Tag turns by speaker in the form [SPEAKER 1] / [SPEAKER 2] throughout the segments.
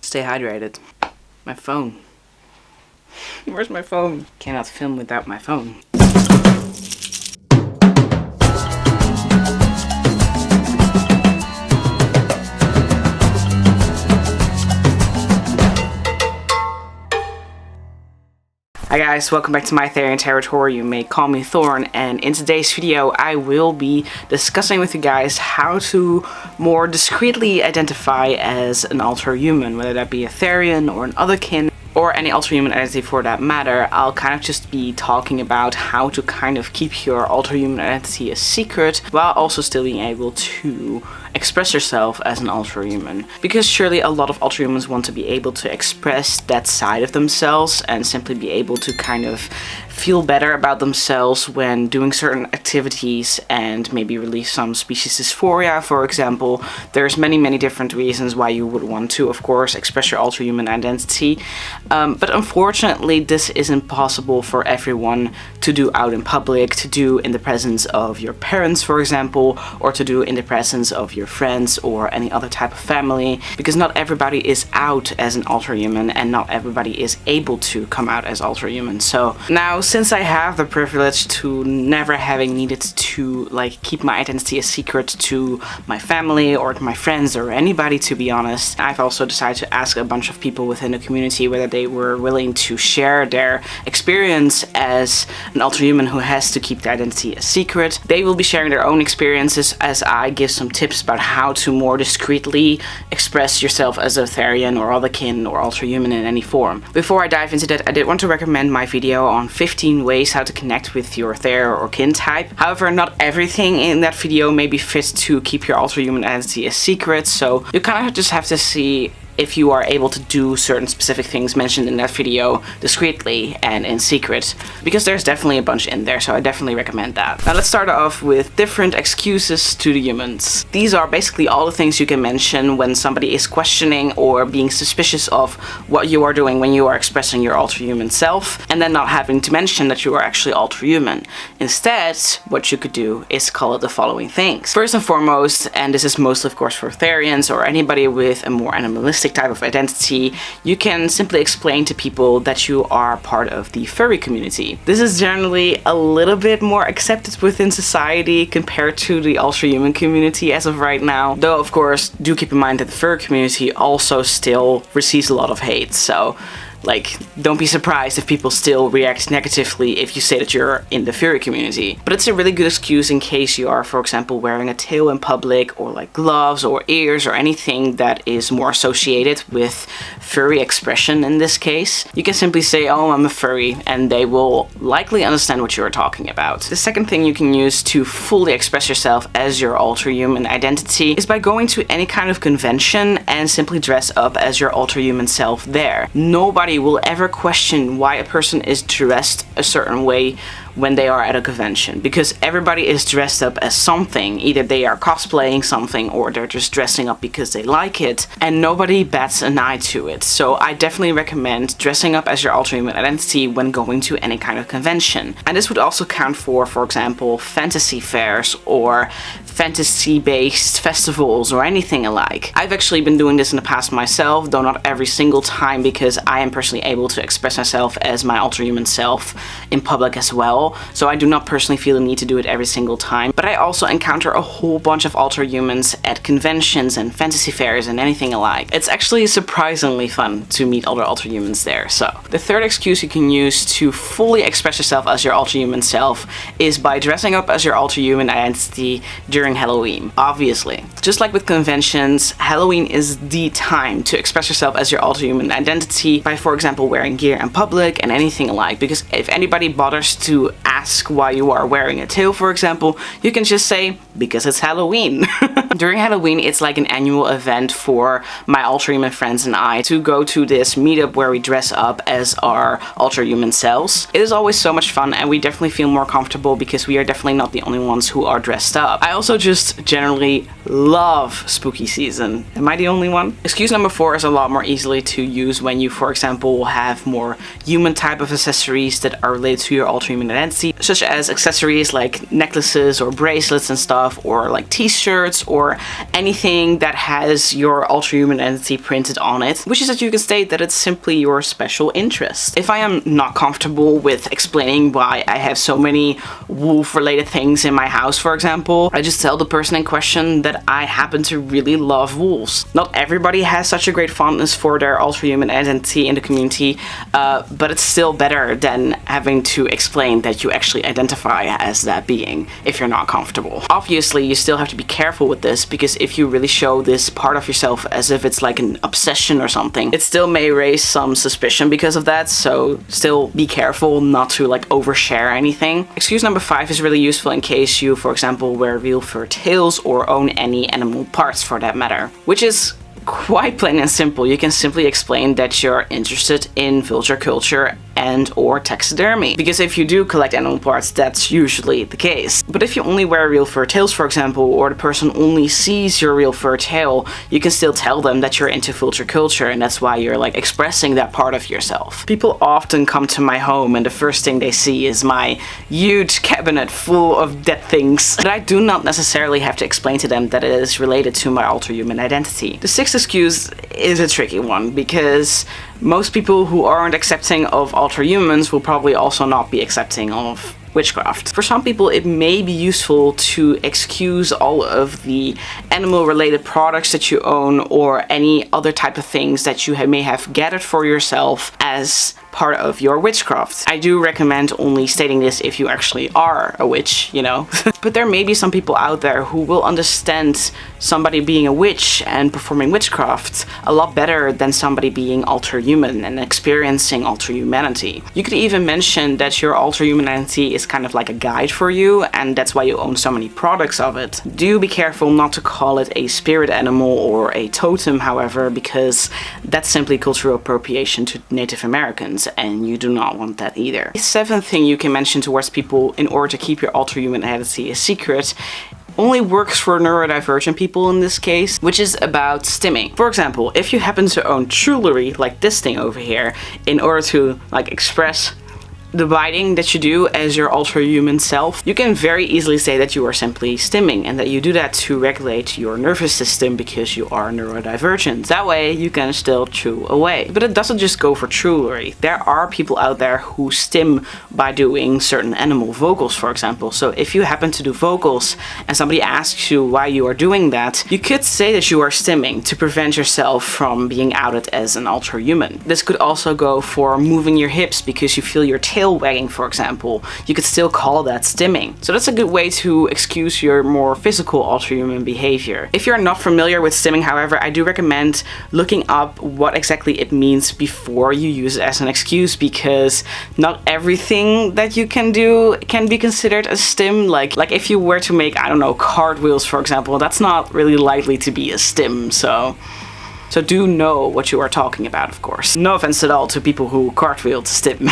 [SPEAKER 1] Stay hydrated. My phone. Where's my phone? Cannot film without my phone. Hi guys, welcome back to my Therian territory. You may call me Thorn, and in today's video I will be discussing with you guys how to more discreetly identify as an alterhuman, whether that be a Therian or an Otherkin, or any alterhuman identity for that matter. I'll kind of just be talking about how to kind of keep your alterhuman identity a secret while also still being able to express yourself as an alterhuman. Because surely a lot of alterhumans want to be able to express that side of themselves and simply be able to kind of feel better about themselves when doing certain activities and maybe release some species dysphoria, for example. There's many different reasons why you would want to, of course, express your alterhuman identity. But unfortunately, this isn't possible for everyone to do out in public, to do in the presence of your parents, for example, or to do in the presence of your friends or any other type of family, because not everybody is out as an alterhuman and not everybody is able to come out as alterhuman. So now, since I have the privilege to never having needed to keep my identity a secret to my family or to my friends or anybody, to be honest, I've also decided to ask a bunch of people within the community whether they were willing to share their experience as an alterhuman who has to keep their identity a secret. They will be sharing their own experiences as I give some tips about how to more discreetly express yourself as a Therian or Otherkin or alterhuman in any form. Before I dive into that, I did want to recommend my video on 15 ways how to connect with your Ther or kin type. However, not everything in that video may be fit to keep your alterhuman identity a secret, so you kind of just have to see if you are able to do certain specific things mentioned in that video discreetly and in secret, because there's definitely a bunch in there, so I definitely recommend that. Now let's start off with different excuses to the humans. These are basically all the things you can mention when somebody is questioning or being suspicious of what you are doing when you are expressing your alterhuman self, and then not having to mention that you are actually alterhuman. Instead, what you could do is call it the following things. First and foremost, and this is mostly of course for Therians or anybody with a more animalistic type of identity, you can simply explain to people that you are part of the furry community. This is generally a little bit more accepted within society compared to the alterhuman community as of right now, though of course do keep in mind that the furry community also still receives a lot of hate, so don't be surprised if people still react negatively if you say that you're in the furry community. But it's a really good excuse in case you are, for example, wearing a tail in public, or gloves or ears or anything that is more associated with furry expression in this case. You can simply say, oh, I'm a furry, and they will likely understand what you're talking about. The second thing you can use to fully express yourself as your alterhuman identity is by going to any kind of convention and simply dress up as your alterhuman self there. Nobody will ever question why a person is dressed a certain way when they are at a convention, because everybody is dressed up as something. Either they are cosplaying something or they're just dressing up because they like it, and nobody bats an eye to it. So I definitely recommend dressing up as your alterhuman identity when going to any kind of convention. And this would also count for example, fantasy fairs or fantasy-based festivals or anything alike. I've actually been doing this in the past myself, though not every single time, because I am personally able to express myself as my alterhuman self in public as well. So I do not personally feel the need to do it every single time. But I also encounter a whole bunch of alterhumans at conventions and fantasy fairs and anything alike. It's actually surprisingly fun to meet other alterhumans there. So the third excuse you can use to fully express yourself as your alterhuman self is by dressing up as your alterhuman identity during Halloween. Obviously, just like with conventions, Halloween is the time to express yourself as your alterhuman identity by, for example, wearing gear in public and anything alike. Because if anybody bothers to ask why you are wearing a tail, for example, you can just say, because it's Halloween. During Halloween, it's like an annual event for my alterhuman friends and I to go to this meetup where we dress up as our alterhuman selves. It is always so much fun, and we definitely feel more comfortable because we are definitely not the only ones who are dressed up. I also just generally love spooky season. Am I the only one? Excuse number 4 is a lot more easily to use when you, for example, have more human type of accessories that are related to your alterhuman identity. identity, such as accessories like necklaces or bracelets and stuff, or like t-shirts or anything that has your alterhuman identity printed on it, which is that you can state that it's simply your special interest. If I am not comfortable with explaining why I have so many wolf-related things in my house, for example, I just tell the person in question that I happen to really love wolves. Not everybody has such a great fondness for their alterhuman identity in the community, but it's still better than having to explain that you actually identify as that being if you're not comfortable. Obviously, you still have to be careful with this, because if you really show this part of yourself as if it's like an obsession or something, it still may raise some suspicion because of that, so still be careful not to like overshare anything. Excuse number 5 is really useful in case you, for example, wear real fur tails or own any animal parts for that matter, which is quite plain and simple. You can simply explain that you're interested in vulture culture and or taxidermy, because if you do collect animal parts, that's usually the case. But if you only wear real fur tails, for example, or the person only sees your real fur tail, you can still tell them that you're into vulture culture, and that's why you're like expressing that part of yourself. People often come to my home and the first thing they see is my huge cabinet full of dead things, but I do not necessarily have to explain to them that it is related to my alterhuman identity. The 6th excuse is a tricky one, because most people who aren't accepting of alterhumans will probably also not be accepting of witchcraft. For some people, it may be useful to excuse all of the animal-related products that you own or any other type of things that you may have gathered for yourself as part of your witchcraft. I do recommend only stating this if you actually are a witch, you know. But there may be some people out there who will understand somebody being a witch and performing witchcraft a lot better than somebody being alterhuman and experiencing alterhumanity. You could even mention that your alterhumanity is kind of like a guide for you, and that's why you own so many products of it. Do be careful not to call it a spirit animal or a totem, however, because that's simply cultural appropriation to Native Americans, and you do not want that either. The 7th thing you can mention towards people in order to keep your alterhuman identity a secret only works for neurodivergent people in this case, which is about stimming. For example, if you happen to own jewelry like this thing over here, in order to like express the biting that you do as your alterhuman self, you can very easily say that you are simply stimming, and that you do that to regulate your nervous system because you are neurodivergent. That way you can still chew away. But it doesn't just go for jewelry. There are people out there who stim by doing certain animal vocals, for example. So if you happen to do vocals and somebody asks you why you are doing that, you could say that you are stimming to prevent yourself from being outed as an alterhuman. This could also go for moving your hips because you feel your tail wagging, for example. You could still call that stimming. So that's a good way to excuse your more physical alterhuman behavior. If you're not familiar with stimming, however, I do recommend looking up what exactly it means before you use it as an excuse, because not everything that you can do can be considered a stim. Like if you were to make, I don't know, cartwheels, for example, that's not really likely to be a stim, so do know what you are talking about, of course. No offense at all to people who cartwheel to stim.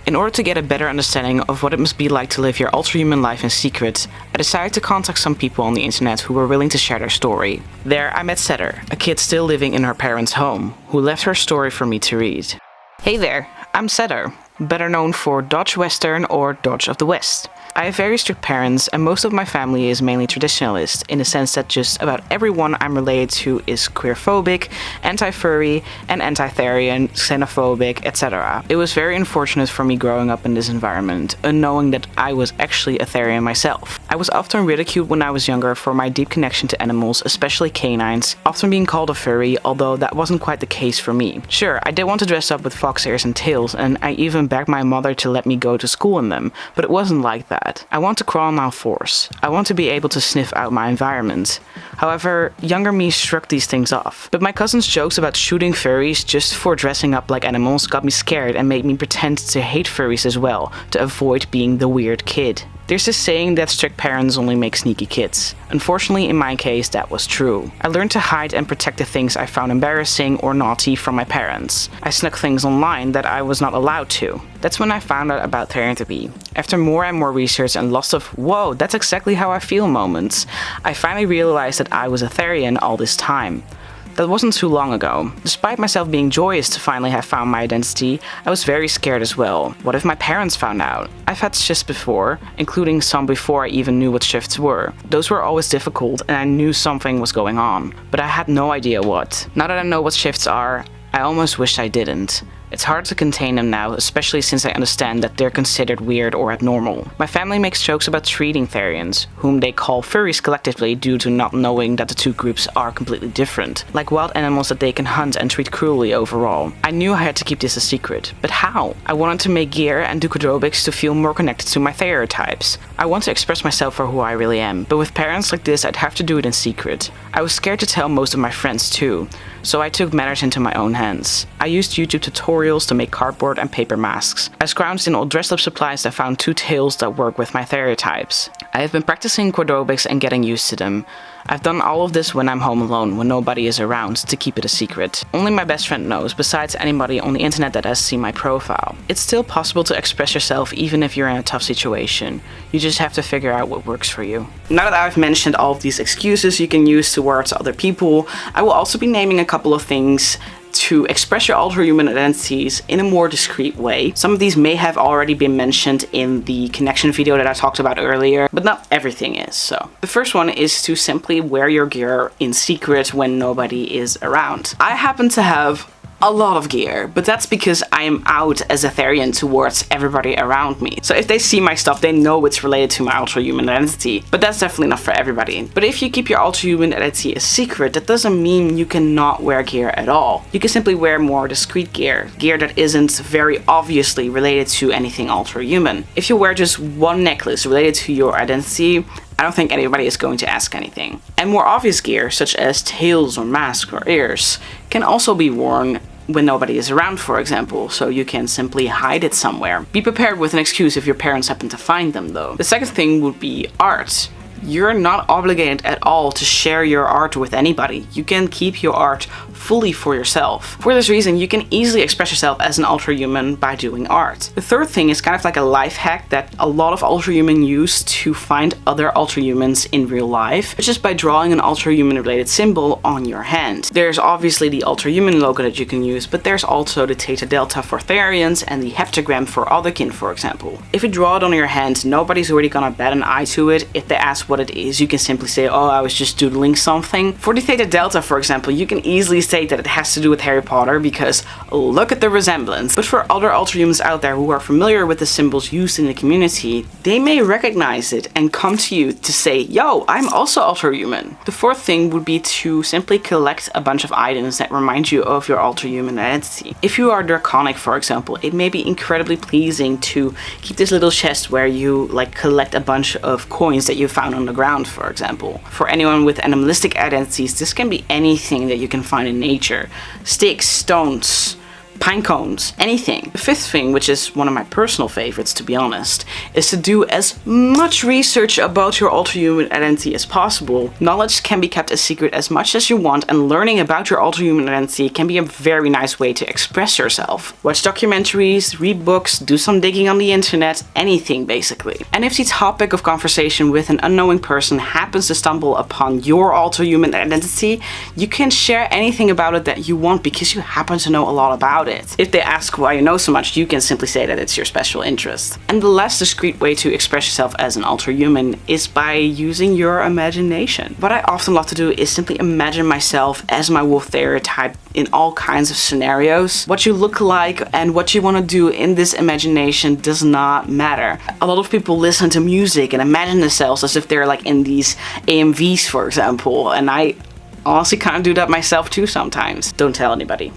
[SPEAKER 1] In order to get a better understanding of what it must be like to live your alterhuman life in secret, I decided to contact some people on the internet who were willing to share their story. There I met Sedar, a kid still living in her parents' home, who left her story for me to read. Hey there, I'm Sedar, better known for Dodge Western or Dodge of the West. I have very strict parents, and most of my family is mainly traditionalist, in the sense that just about everyone I'm related to is queerphobic, anti-furry, and anti-Therian, xenophobic, etc. It was very unfortunate for me growing up in this environment, unknowing that I was actually a Therian myself. I was often ridiculed when I was younger for my deep connection to animals, especially canines, often being called a furry, although that wasn't quite the case for me. Sure, I did want to dress up with fox ears and tails, and I even begged my mother to let me go to school in them, but it wasn't like that. I want to crawl on all fours. I want to be able to sniff out my environment. However, younger me shrugged these things off. But my cousin's jokes about shooting furries just for dressing up like animals got me scared and made me pretend to hate furries as well, to avoid being the weird kid. There's this saying that strict parents only make sneaky kids. Unfortunately, in my case, that was true. I learned to hide and protect the things I found embarrassing or naughty from my parents. I snuck things online that I was not allowed to. That's when I found out about Therian. After more and more research and lots of "whoa, that's exactly how I feel" moments, I finally realized that I was a Therian all this time. That wasn't too long ago. Despite myself being joyous to finally have found my identity, I was very scared as well. What if my parents found out? I've had shifts before, including some before I even knew what shifts were. Those were always difficult and I knew something was going on, but I had no idea what. Now that I know what shifts are, I almost wish I didn't. It's hard to contain them now, especially since I understand that they're considered weird or abnormal. My family makes jokes about treating Therians, whom they call furries collectively due to not knowing that the two groups are completely different, like wild animals that they can hunt and treat cruelly overall. I knew I had to keep this a secret, but how? I wanted to make gear and do quadrobics to feel more connected to my stereotypes. I want to express myself for who I really am, but with parents like this I'd have to do it in secret. I was scared to tell most of my friends too, so I took matters into my own hands. I used YouTube tutorials to make cardboard and paper masks. I scrounged in old dress-up supplies and found 2 tails that work with my stereotypes. I have been practicing quadrobics and getting used to them. I've done all of this when I'm home alone, when nobody is around, to keep it a secret. Only my best friend knows, besides anybody on the internet that has seen my profile. It's still possible to express yourself even if you're in a tough situation. You just have to figure out what works for you. Now that I've mentioned all of these excuses you can use towards other people, I will also be naming a couple of things to express your alterhuman identities in a more discreet way. Some of these may have already been mentioned in the connection video that I talked about earlier, but not everything is. So the first one is to simply wear your gear in secret when nobody is around. I happen to have a lot of gear, but that's because I am out as a Therian towards everybody around me. So if they see my stuff, they know it's related to my alterhuman identity, but that's definitely not for everybody. But if you keep your alterhuman identity a secret, that doesn't mean you cannot wear gear at all. You can simply wear more discreet gear that isn't very obviously related to anything alterhuman. If you wear just one necklace related to your identity, I don't think anybody is going to ask anything. And more obvious gear, such as tails or masks or ears, can also be worn when nobody is around, for example, so you can simply hide it somewhere. Be prepared with an excuse if your parents happen to find them though. The second thing would be art. You're not obligated at all to share your art with anybody. You can keep your art fully for yourself. For this reason, you can easily express yourself as an alterhuman by doing art. The third thing is kind of like a life hack that a lot of alterhuman use to find other alterhumans in real life, which is by drawing an alterhuman related symbol on your hand. There's obviously the alterhuman logo that you can use, but there's also the theta delta for Therians and the heptagram for Otherkin, for example. If you draw it on your hand, nobody's really gonna bat an eye to it. If they ask what it is, you can simply say, oh, I was just doodling something. For the theta delta, for example, you can easily say that it has to do with Harry Potter because look at the resemblance. But for other alterhumans out there who are familiar with the symbols used in the community, they may recognize it and come to you to say, yo, I'm also alterhuman. The fourth thing would be to simply collect a bunch of items that remind you of your alterhuman identity. If you are draconic, for example, it may be incredibly pleasing to keep this little chest where you collect a bunch of coins that you found on the ground, for example. For anyone with animalistic identities, this can be anything that you can find in nature. Sticks, stones, pine cones, anything. The fifth thing, which is one of my personal favorites to be honest, is to do as much research about your alterhuman identity as possible. Knowledge can be kept a secret as much as you want, and learning about your alterhuman identity can be a very nice way to express yourself. Watch documentaries, read books, do some digging on the internet, anything basically. And if the topic of conversation with an unknowing person happens to stumble upon your alterhuman identity, you can share anything about it that you want because you happen to know a lot about it. If they ask why you know so much, you can simply say that it's your special interest. And the last discreet way to express yourself as an alterhuman is by using your imagination. What I often love to do is simply imagine myself as my wolf stereotype in all kinds of scenarios. What you look like and what you want to do in this imagination does not matter. A lot of people listen to music and imagine themselves as if they're in these AMVs, for example, and I honestly kind of do that myself too sometimes. Don't tell anybody.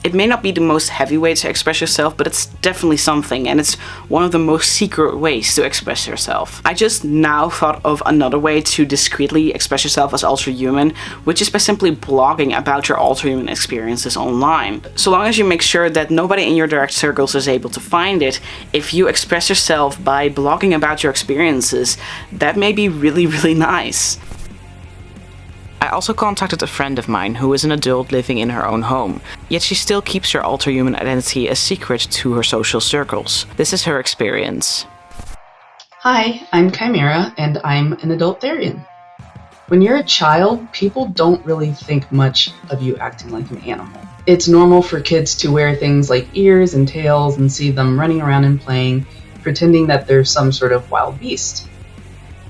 [SPEAKER 1] It may not be the most heavy way to express yourself, but it's definitely something, and it's one of the most secret ways to express yourself. I just now thought of another way to discreetly express yourself as alterhuman, which is by simply blogging about your alterhuman experiences online. So long as you make sure that nobody in your direct circles is able to find it, if you express yourself by blogging about your experiences, that may be really, really nice. I also contacted a friend of mine who is an adult living in her own home, yet she still keeps her alterhuman identity a secret to her social circles. This is her experience.
[SPEAKER 2] Hi, I'm Chimera, and I'm an adult Therian. When you're a child, people don't really think much of you acting like an animal. It's normal for kids to wear things like ears and tails and see them running around and playing, pretending that they're some sort of wild beast.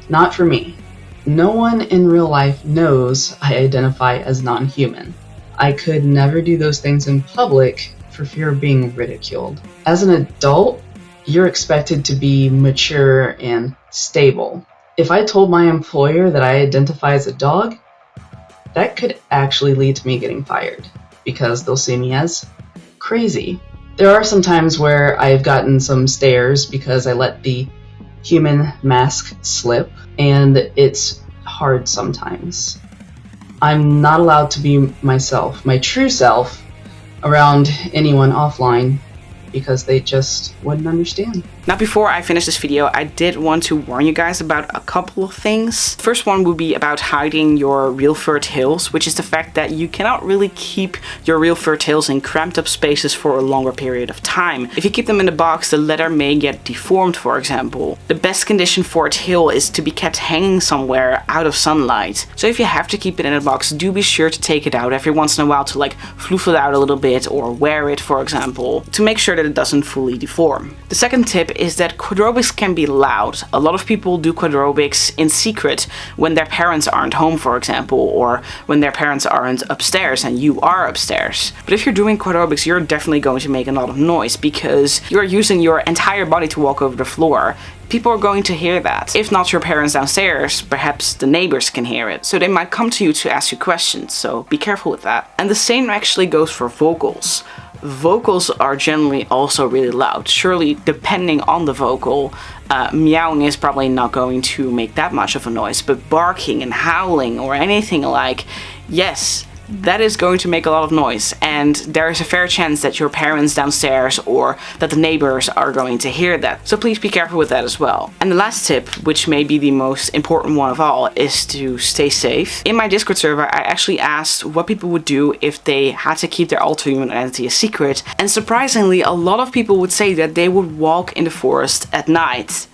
[SPEAKER 2] Not for me. No one in real life knows I identify as non-human. I could never do those things in public for fear of being ridiculed. As an adult, you're expected to be mature and stable. If I told my employer that I identify as a dog, that could actually lead to me getting fired because they'll see me as crazy. There are some times where I've gotten some stares because I let the human mask slip, and it's hard sometimes. I'm not allowed to be myself, my true self, around anyone offline because they just wouldn't understand.
[SPEAKER 1] Now, before I finish this video, I did want to warn you guys about a couple of things. First one would be about hiding your real fur tails, which is the fact that you cannot really keep your real fur tails in cramped up spaces for a longer period of time. If you keep them in the box, the leather may get deformed, for example. The best condition for a tail is to be kept hanging somewhere out of sunlight. So if you have to keep it in a box, do be sure to take it out every once in a while to like floof it out a little bit or wear it, for example, to make sure that it doesn't fully deform. The second tip is that quadrobics can be loud. A lot of people do quadrobics in secret when their parents aren't home, for example, or when their parents aren't upstairs and you are upstairs. But if you're doing quadrobics, you're definitely going to make a lot of noise because you're using your entire body to walk over the floor. People are going to hear that. If not your parents downstairs, perhaps the neighbors can hear it. So they might come to you to ask you questions, so be careful with that. And the same actually goes for vocals. Vocals are generally also really loud. Surely, depending on the vocal, meowing is probably not going to make that much of a noise, but barking and howling or anything like, yes, that is going to make a lot of noise, and there is a fair chance that your parents downstairs or that the neighbors are going to hear that. So please be careful with that as well. And the last tip, which may be the most important one of all, is to stay safe. In my Discord server, I actually asked what people would do if they had to keep their alterhuman identity a secret, and surprisingly, a lot of people would say that they would walk in the forest at night.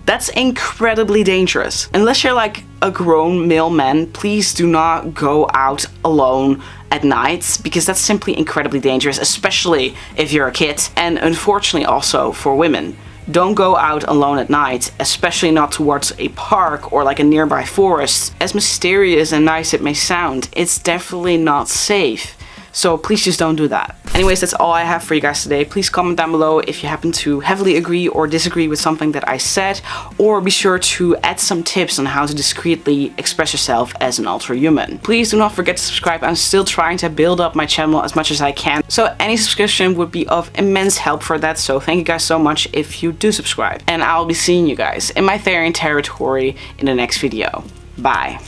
[SPEAKER 1] That's incredibly dangerous. Unless you're like a grown male man, please do not go out alone at night because that's simply incredibly dangerous, especially if you're a kid, and unfortunately also for women. Don't go out alone at night, especially not towards a park or like a nearby forest. As mysterious and nice it may sound, it's definitely not safe. So please just don't do that. Anyways, that's all I have for you guys today. Please comment down below if you happen to heavily agree or disagree with something that I said, or be sure to add some tips on how to discreetly express yourself as an alterhuman. Please do not forget to subscribe. I'm still trying to build up my channel as much as I can, so any subscription would be of immense help for that, so thank you guys so much if you do subscribe. And I'll be seeing you guys in my Therian territory in the next video. Bye.